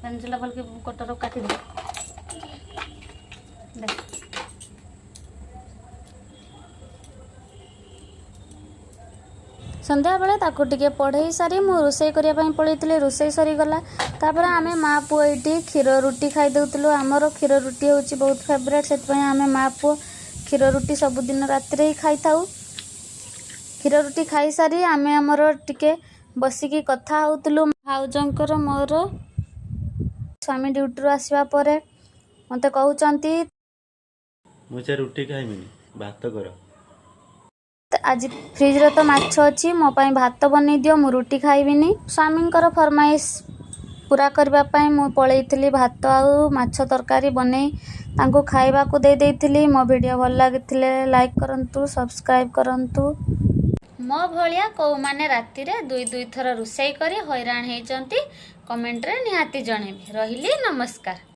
Pencil भल के cutter काटी दे संध्या बेले ताको टिके पढ़े सारी मु रोषे करने पलैली रोषे सरीगला तापर आम माँ पुओ ये क्षीर रुटी खाई देलु आमर क्षीर रुटी हूँ बहुत फेवरेट से आम माँ पुओ क्षीर रुटी सबुदिन राति ही खाई था क्षीर रुटी खाई सारी आम आमर टिके बसिकी कथा होतलु भाउजंकर मोर स्वामी ड्यूटी आसवा पर मत कहते मुझे रुटी खाइबिनी भात कर आज फ्रिज रे तो माछ अच्छी मो पाई भात बनै दियो मु रुटी खाइबिनी स्वामी फरमाइश पूरा करने मु पलैली भात आउ माछ तरकारी बनै तांको खाइबा को दे देइथिली। मो वीडियो भल लागिथिले लाइक करंतु सब्सक्राइब करंतु। मो भलिया को माने राति रे दुई दुई थर रुसई करी हैरान हेचंती कमेंट रे निहाती जणेबे। रहिली नमस्कार।